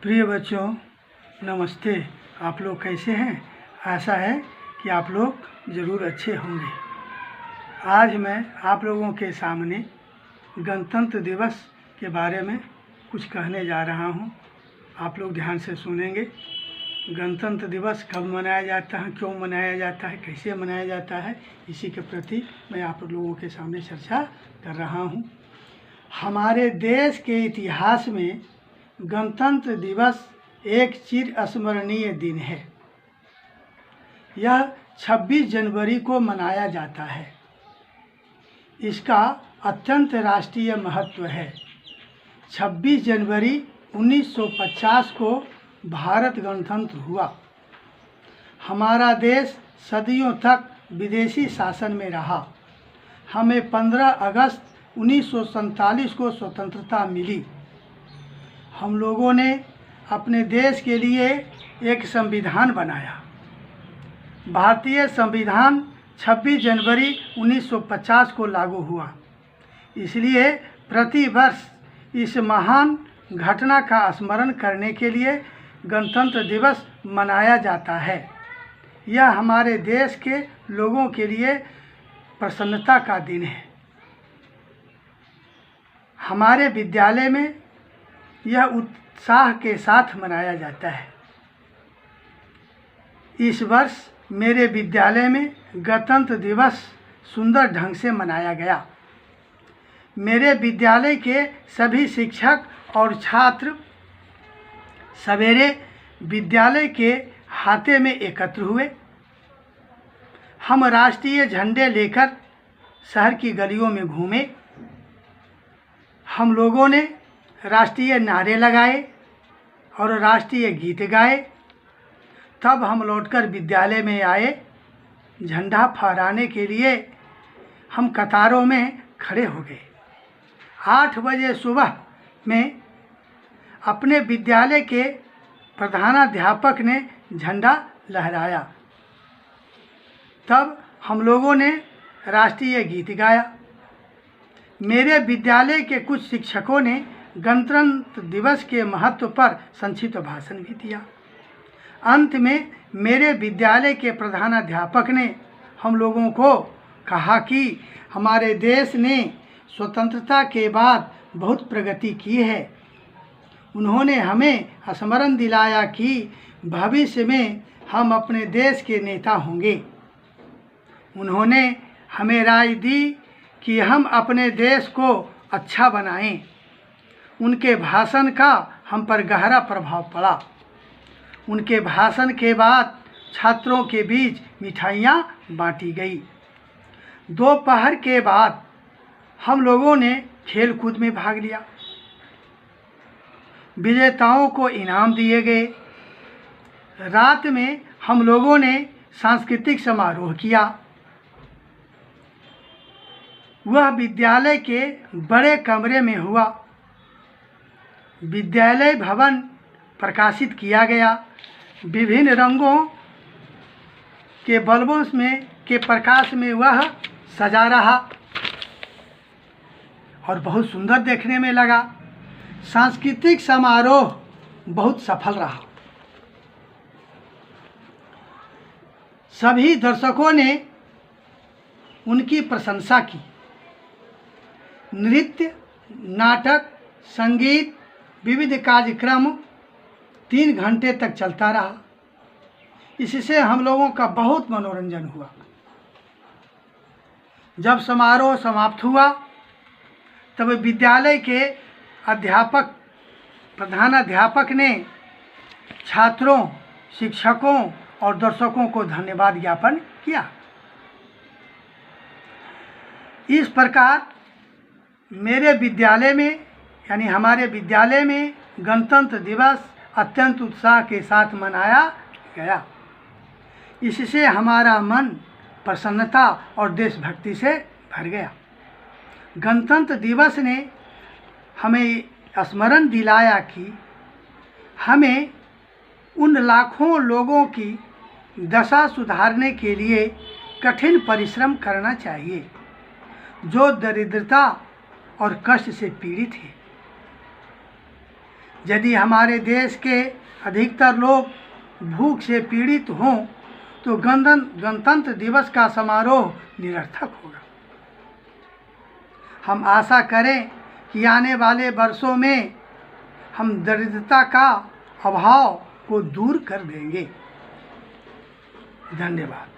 प्रिय बच्चों, नमस्ते। आप लोग कैसे हैं? आशा है कि आप लोग ज़रूर अच्छे होंगे। आज मैं आप लोगों के सामने गणतंत्र दिवस के बारे में कुछ कहने जा रहा हूं। आप लोग ध्यान से सुनेंगे। गणतंत्र दिवस कब मनाया जाता है, क्यों मनाया जाता है, कैसे मनाया जाता है, इसी के प्रति मैं आप लोगों के सामने चर्चा कर रहा हूं। हमारे देश के इतिहास में गणतंत्र दिवस एक चिरस्मरणीय दिन है। यह 26 जनवरी को मनाया जाता है। इसका अत्यंत राष्ट्रीय महत्व है। 26 जनवरी 1950 को भारत गणतंत्र हुआ। हमारा देश सदियों तक विदेशी शासन में रहा। हमें 15 अगस्त 1947 को स्वतंत्रता मिली। हम लोगों ने अपने देश के लिए एक संविधान बनाया। भारतीय संविधान 26 जनवरी 1950 को लागू हुआ। इसलिए प्रति वर्ष इस महान घटना का स्मरण करने के लिए गणतंत्र दिवस मनाया जाता है। यह हमारे देश के लोगों के लिए प्रसन्नता का दिन है। हमारे विद्यालय में यह उत्साह के साथ मनाया जाता है। इस वर्ष मेरे विद्यालय में गणतंत्र दिवस सुंदर ढंग से मनाया गया। मेरे विद्यालय के सभी शिक्षक और छात्र सवेरे विद्यालय के हाते में एकत्र हुए। हम राष्ट्रीय झंडे लेकर शहर की गलियों में घूमे। हम लोगों ने राष्ट्रीय नारे लगाए और राष्ट्रीय गीत गाए। तब हम लौटकर विद्यालय में आए। झंडा फहराने के लिए हम कतारों में खड़े हो गए। 8 बजे सुबह में अपने विद्यालय के प्रधानाध्यापक ने झंडा लहराया। तब हम लोगों ने राष्ट्रीय गीत गाया। मेरे विद्यालय के कुछ शिक्षकों ने गणतंत्र दिवस के महत्व पर संक्षिप्त भाषण भी दिया। अंत में मेरे विद्यालय के प्रधानाध्यापक ने हम लोगों को कहा कि हमारे देश ने स्वतंत्रता के बाद बहुत प्रगति की है। उन्होंने हमें स्मरण दिलाया कि भविष्य में हम अपने देश के नेता होंगे। उन्होंने हमें राय दी कि हम अपने देश को अच्छा बनाएं। उनके भाषण का हम पर गहरा प्रभाव पड़ा। उनके भाषण के बाद छात्रों के बीच मिठाइयाँ बांटी गई। दोपहर के बाद हम लोगों ने खेल कूद में भाग लिया। विजेताओं को इनाम दिए गए। रात में हम लोगों ने सांस्कृतिक समारोह किया। वह विद्यालय के बड़े कमरे में हुआ। विद्यालय भवन प्रकाशित किया गया। विभिन्न रंगों के बल्बों में के प्रकाश में वह सजा रहा और बहुत सुंदर देखने में लगा। सांस्कृतिक समारोह बहुत सफल रहा। सभी दर्शकों ने उनकी प्रशंसा की। नृत्य, नाटक, संगीत, विविध कार्यक्रम 3 घंटे तक चलता रहा। इससे हम लोगों का बहुत मनोरंजन हुआ। जब समारोह समाप्त हुआ तब विद्यालय के अध्यापक प्रधानाध्यापक ने छात्रों, शिक्षकों और दर्शकों को धन्यवाद ज्ञापन किया। इस प्रकार मेरे विद्यालय में यानी हमारे विद्यालय में गणतंत्र दिवस अत्यंत उत्साह के साथ मनाया गया। इससे हमारा मन प्रसन्नता और देशभक्ति से भर गया। गणतंत्र दिवस ने हमें स्मरण दिलाया कि हमें उन लाखों लोगों की दशा सुधारने के लिए कठिन परिश्रम करना चाहिए जो दरिद्रता और कष्ट से पीड़ित है। यदि हमारे देश के अधिकतर लोग भूख से पीड़ित हों तो गणतंत्र दिवस का समारोह निरर्थक होगा। हम आशा करें कि आने वाले वर्षों में हम दरिद्रता का अभाव को दूर कर देंगे। धन्यवाद।